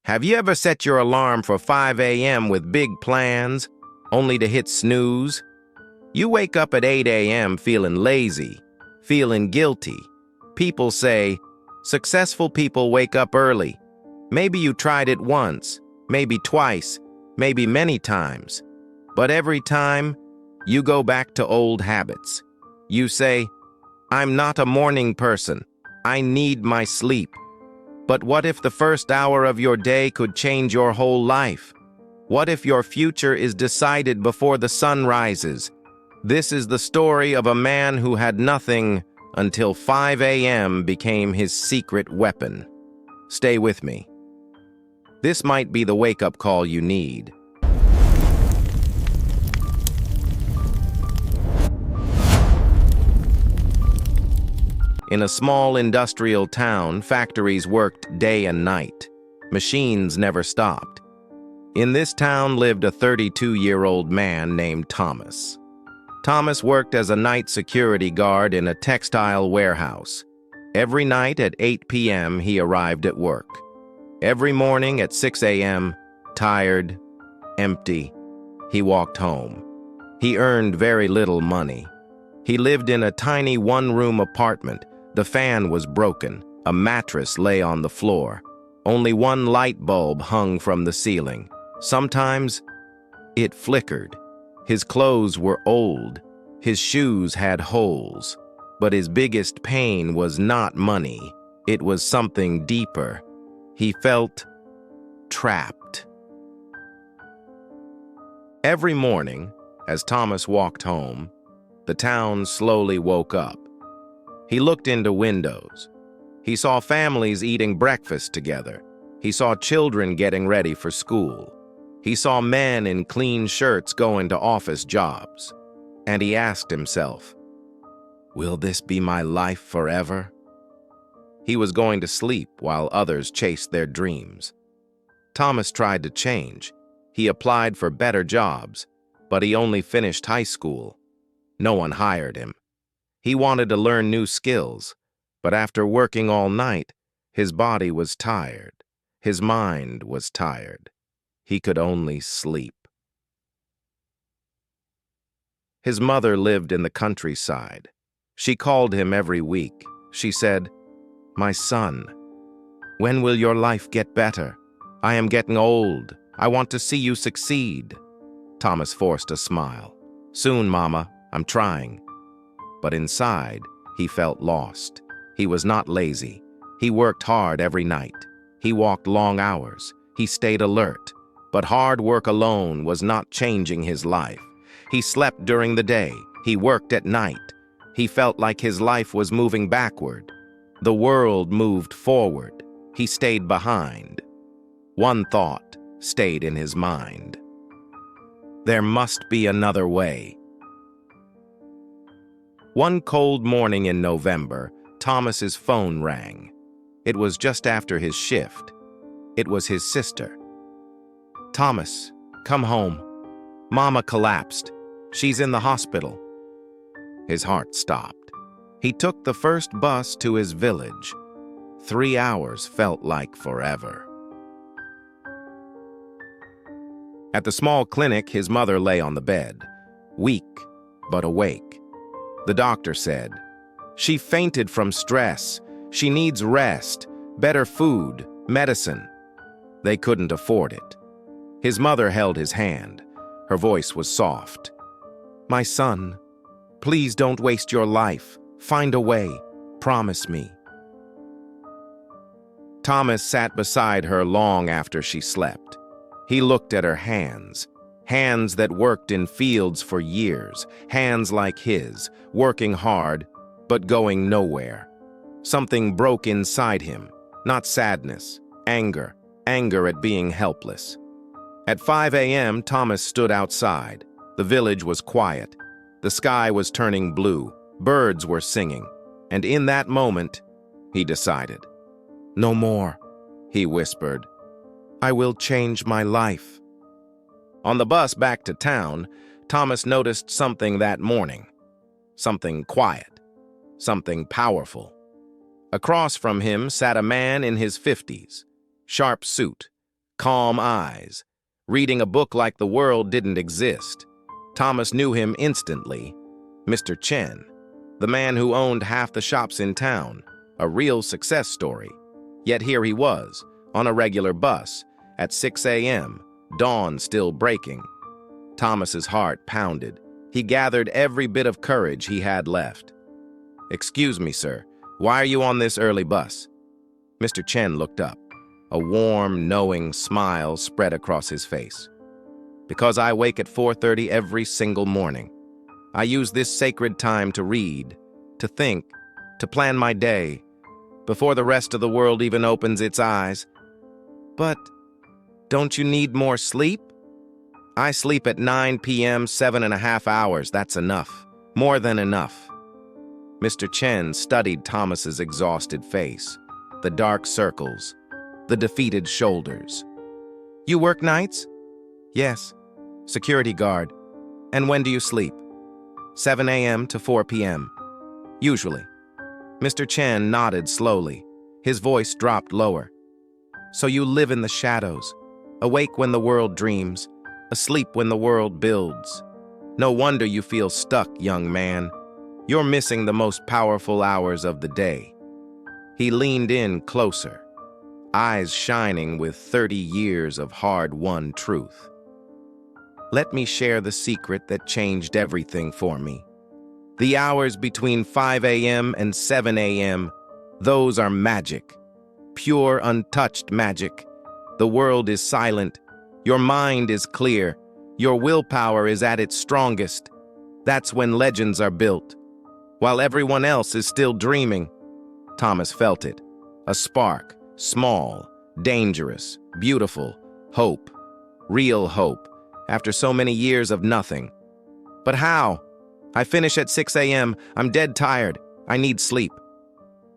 Have you ever set your alarm for 5 a.m. with big plans, only to hit snooze? You wake up at 8 a.m. feeling lazy, feeling guilty. People say, successful people wake up early. Maybe you tried it once, maybe twice, maybe many times. But every time, you go back to old habits. You say, I'm not a morning person. I need my sleep. But what if the first hour of your day could change your whole life? What if your future is decided before the sun rises? This is the story of a man who had nothing until 5 a.m. became his secret weapon. Stay with me. This might be the wake-up call you need. In a small industrial town, factories worked day and night. Machines never stopped. In this town lived a 32-year-old man named Thomas. Thomas worked as a night security guard in a textile warehouse. Every night at 8 p.m. he arrived at work. Every morning at 6 a.m., tired, empty, he walked home. He earned very little money. He lived in a tiny one-room apartment. The fan was broken. A mattress lay on the floor. Only one light bulb hung from the ceiling. Sometimes it flickered. His clothes were old. His shoes had holes. But his biggest pain was not money. It was something deeper. He felt trapped. Every morning, as Thomas walked home, the town slowly woke up. He looked into windows. He saw families eating breakfast together. He saw children getting ready for school. He saw men in clean shirts going to office jobs. And he asked himself, will this be my life forever? He was going to sleep while others chased their dreams. Thomas tried to change. He applied for better jobs, but he only finished high school. No one hired him. He wanted to learn new skills, but after working all night, his body was tired. His mind was tired. He could only sleep. His mother lived in the countryside. She called him every week. She said, "My son, when will your life get better? I am getting old. I want to see you succeed." Thomas forced a smile. "Soon, Mama, I'm trying." But inside, he felt lost. He was not lazy. He worked hard every night. He walked long hours. He stayed alert. But hard work alone was not changing his life. He slept during the day. He worked at night. He felt like his life was moving backward. The world moved forward. He stayed behind. One thought stayed in his mind. There must be another way. One cold morning in November, Thomas's phone rang. It was just after his shift. It was his sister. "Thomas, come home. Mama collapsed. She's in the hospital." His heart stopped. He took the first bus to his village. 3 hours felt like forever. At the small clinic, his mother lay on the bed, weak but awake. The doctor said, "She fainted from stress. She needs rest, better food, medicine." They couldn't afford it. His mother held his hand. Her voice was soft. "My son, please don't waste your life. Find a way. Promise me." Thomas sat beside her long after she slept. He looked at her hands. Hands that worked in fields for years, hands like his, working hard, but going nowhere. Something broke inside him, not sadness, anger at being helpless. At 5 a.m., Thomas stood outside. The village was quiet. The sky was turning blue. Birds were singing. And in that moment, he decided. "No more," he whispered. "I will change my life." On the bus back to town, Thomas noticed something that morning. Something quiet. Something powerful. Across from him sat a man in his 50s. Sharp suit, calm eyes, reading a book like the world didn't exist. Thomas knew him instantly. Mr. Chen, the man who owned half the shops in town, a real success story. Yet here he was, on a regular bus, at 6 a.m., dawn still breaking. Thomas's heart pounded. He gathered every bit of courage he had left. "Excuse me, sir, why are you on this early bus?" Mr. Chen looked up. A warm, knowing smile spread across his face. "Because I wake at 4:30 every single morning. I use this sacred time to read, to think, to plan my day, before the rest of the world even opens its eyes." "But don't you need more sleep?" "I sleep at 9 p.m., 7.5 hours. That's enough. More than enough." Mr. Chen studied Thomas's exhausted face, the dark circles, the defeated shoulders. "You work nights?" "Yes. Security guard." "And when do you sleep?" 7 a.m. to 4 p.m. "Usually." Mr. Chen nodded slowly. His voice dropped lower. "So you live in the shadows, awake when the world dreams, asleep when the world builds. No wonder you feel stuck, young man. You're missing the most powerful hours of the day." He leaned in closer, eyes shining with 30 years of hard-won truth. "Let me share the secret that changed everything for me. The hours between 5 a.m. and 7 a.m., those are magic. Pure, untouched magic. The world is silent. Your mind is clear. Your willpower is at its strongest. That's when legends are built, while everyone else is still dreaming." Thomas felt it. A spark, small, dangerous, beautiful, hope, real hope, after so many years of nothing. "But how? I finish at 6 a.m. I'm dead tired. I need sleep."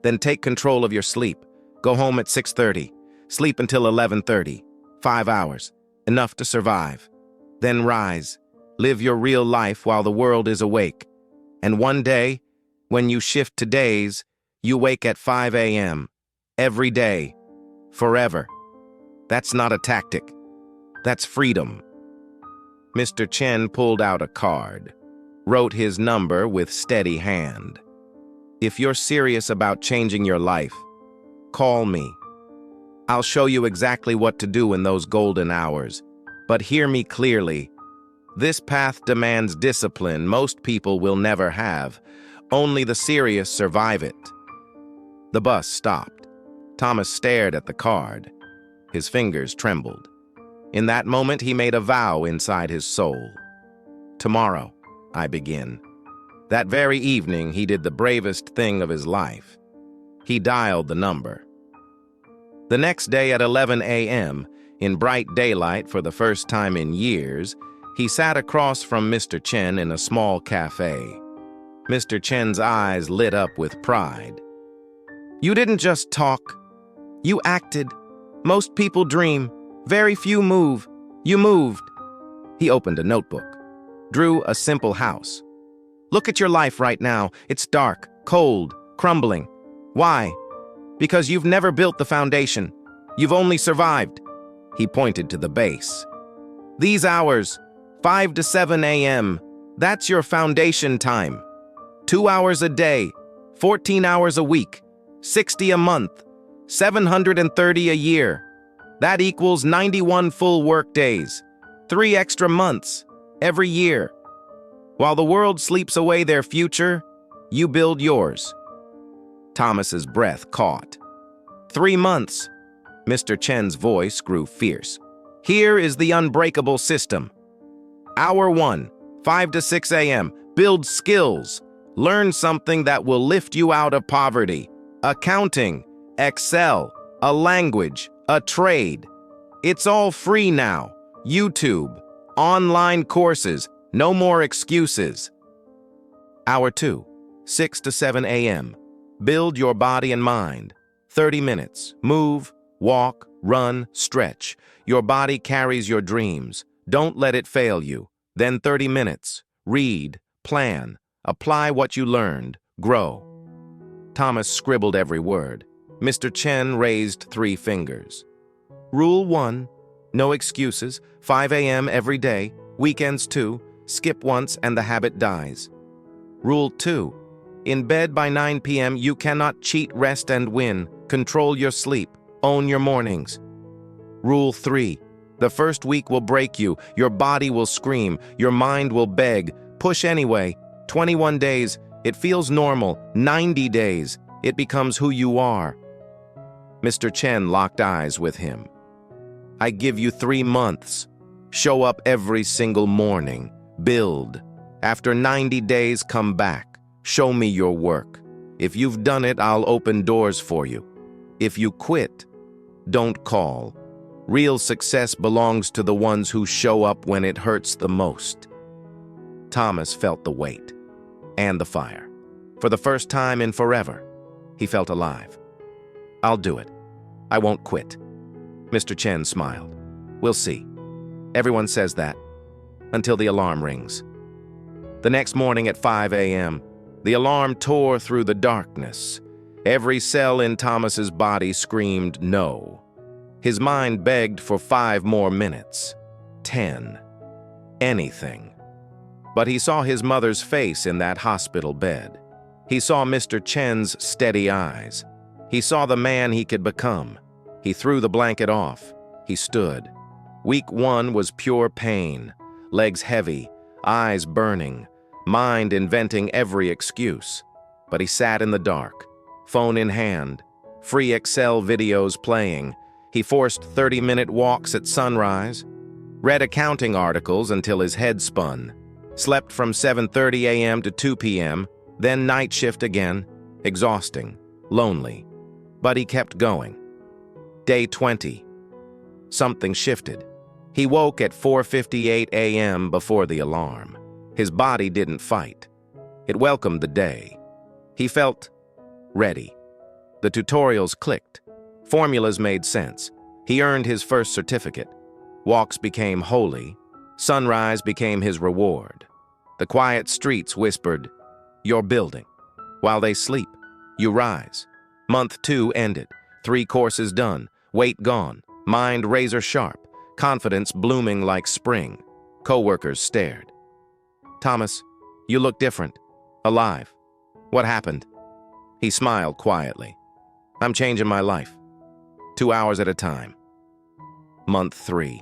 "Then take control of your sleep. Go home at 6:30. Sleep until 11:30. 5 hours. Enough to survive. Then rise. Live your real life while the world is awake. And one day, when you shift to days, you wake at 5 a.m. Every day. Forever. That's not a tactic. That's freedom." Mr. Chen pulled out a card, wrote his number with steady hand. "If you're serious about changing your life, call me. I'll show you exactly what to do in those golden hours. But hear me clearly. This path demands discipline most people will never have. Only the serious survive it." The bus stopped. Thomas stared at the card. His fingers trembled. In that moment, he made a vow inside his soul. "Tomorrow, I begin." That very evening, he did the bravest thing of his life. He dialed the number. The next day at 11 a.m., in bright daylight for the first time in years, he sat across from Mr. Chen in a small cafe. Mr. Chen's eyes lit up with pride. "You didn't just talk. You acted. Most people dream. Very few move. You moved." He opened a notebook, drew a simple house. "Look at your life right now. It's dark, cold, crumbling. Why? Because you've never built the foundation. You've only survived." He pointed to the base. "These hours, 5 to 7 a.m., that's your foundation time. 2 hours a day, 14 hours a week, 60 a month, 730 a year. That equals 91 full work days, 3 extra months every year. While the world sleeps away their future, you build yours." Thomas's breath caught. 3 months. Mr. Chen's voice grew fierce. "Here is the unbreakable system. Hour 1, 5 to 6 a.m. Build skills. Learn something that will lift you out of poverty. Accounting, Excel, a language, a trade. It's all free now. YouTube, online courses, no more excuses." Hour 2, 6 to 7 a.m. Build your body and mind. 30 minutes. Move, walk, run, stretch. Your body carries your dreams. Don't let it fail you. Then 30 minutes. Read, plan, apply what you learned, grow. Thomas scribbled every word. Mr. Chen raised 3 fingers. "Rule 1, No excuses, 5 a.m. every day, weekends too, skip once and the habit dies. Rule 2. In bed by 9 p.m. you cannot cheat, rest and win. Control your sleep. Own your mornings. Rule 3. The first week will break you. Your body will scream. Your mind will beg. Push anyway. 21 days. It feels normal. 90 days. It becomes who you are. Mr. Chen locked eyes with him. I give you 3 months. Show up every single morning. Build. After 90 days, come back. Show me your work. If you've done it, I'll open doors for you. If you quit, don't call. Real success belongs to the ones who show up when it hurts the most. Thomas felt the weight and the fire. For the first time in forever, he felt alive. I'll do it. I won't quit. Mr. Chen smiled. We'll see. Everyone says that, until the alarm rings. The next morning at 5 a.m., the alarm tore through the darkness. Every cell in Thomas's body screamed no. His mind begged for 5 more minutes. 10. Anything. But he saw his mother's face in that hospital bed. He saw Mr. Chen's steady eyes. He saw the man he could become. He threw the blanket off. He stood. Week 1 was pure pain. Legs heavy, eyes burning, mind inventing every excuse. But he sat in the dark, phone in hand, free Excel videos playing. He forced 30-minute walks at sunrise, read accounting articles until his head spun, slept from 7:30 a.m. to 2 p.m., then night shift again, exhausting, lonely. But he kept going. Day 20. Something shifted. He woke at 4:58 a.m. before the alarm. His body didn't fight. It welcomed the day. He felt ready. The tutorials clicked. Formulas made sense. He earned his first certificate. Walks became holy. Sunrise became his reward. The quiet streets whispered, "You're building." While they sleep, you rise. Month 2 ended. 3 courses done. Weight gone. Mind razor sharp. Confidence blooming like spring. Coworkers stared. Thomas, you look different. Alive. What happened? He smiled quietly. I'm changing my life. 2 hours at a time. Month 3.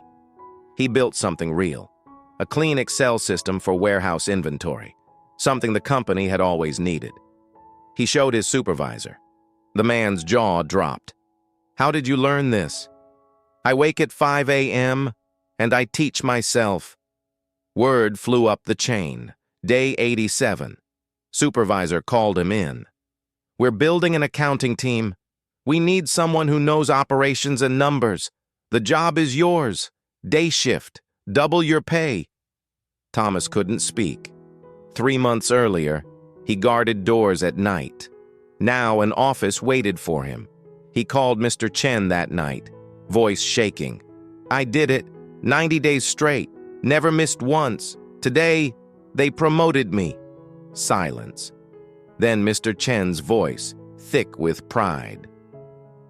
He built something real. A clean Excel system for warehouse inventory. Something the company had always needed. He showed his supervisor. The man's jaw dropped. How did you learn this? I wake at 5 a.m. and I teach myself. Word flew up the chain. Day 87. Supervisor called him in. We're building an accounting team. We need someone who knows operations and numbers. The job is yours. Day shift. Double your pay. Thomas couldn't speak. 3 months earlier, he guarded doors at night. Now an office waited for him. He called Mr. Chen that night, voice shaking. I did it. 90 days straight. Never missed once. Today, they promoted me. Silence. Then Mr. Chen's voice, thick with pride.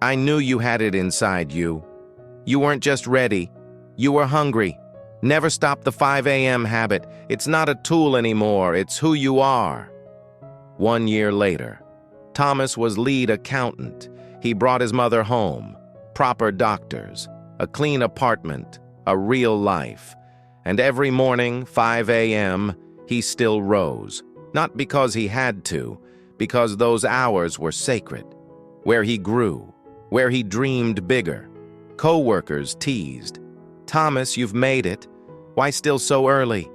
I knew you had it inside you. You weren't just ready. You were hungry. Never stop the 5 a.m. habit. It's not a tool anymore. It's who you are. 1 year later, Thomas was lead accountant. He brought his mother home. Proper doctors. A clean apartment. A real life. And every morning, 5 a.m., he still rose. Not because he had to, because those hours were sacred. Where he grew. Where he dreamed bigger. Co-workers teased. Thomas, you've made it. Why still so early?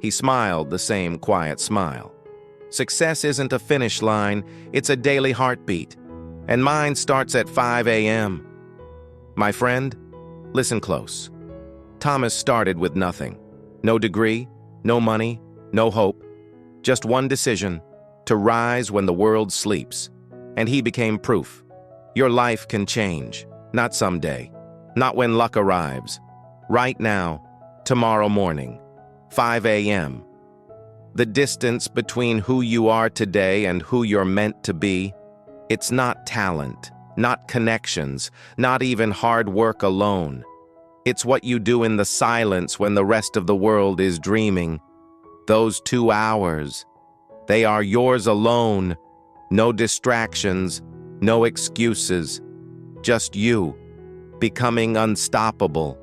He smiled the same quiet smile. Success isn't a finish line, it's a daily heartbeat. And mine starts at 5 a.m. My friend, listen close. Thomas started with nothing. No degree, no money, no hope. Just one decision, to rise when the world sleeps. And he became proof. Your life can change, not someday, not when luck arrives. Right now, tomorrow morning, 5 a.m. The distance between who you are today and who you're meant to be, it's not talent, not connections, not even hard work alone. It's what you do in the silence when the rest of the world is dreaming. Those 2 hours, they are yours alone. No distractions, no excuses. Just you, becoming unstoppable.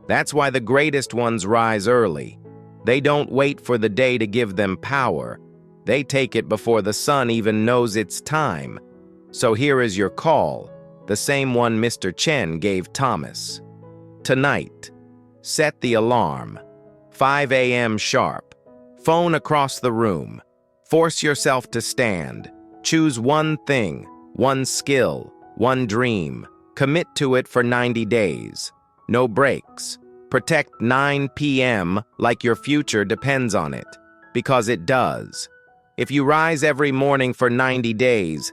That's why the greatest ones rise early. They don't wait for the day to give them power. They take it before the sun even knows it's time. So here is your call, the same one Mr. Chen gave Thomas. Tonight, set the alarm. 5 a.m. sharp. Phone across the room. Force yourself to stand. Choose one thing, one skill, one dream. Commit to it for 90 days. No breaks. Protect 9 p.m. like your future depends on it, because it does. If you rise every morning for 90 days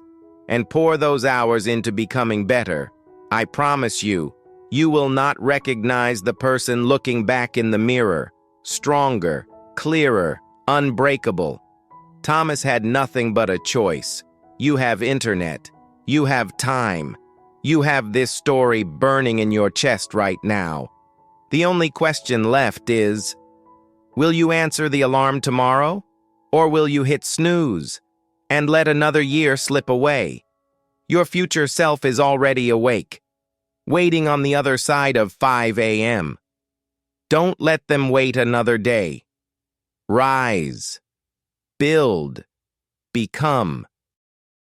and pour those hours into becoming better, I promise you, you will not recognize the person looking back in the mirror. Stronger, clearer, unbreakable. Thomas had nothing but a choice. You have internet. You have time. You have this story burning in your chest right now. The only question left is, will you answer the alarm tomorrow? Or will you hit snooze and let another year slip away? Your future self is already awake, waiting on the other side of 5 a.m. Don't let them wait another day. Rise, build, become.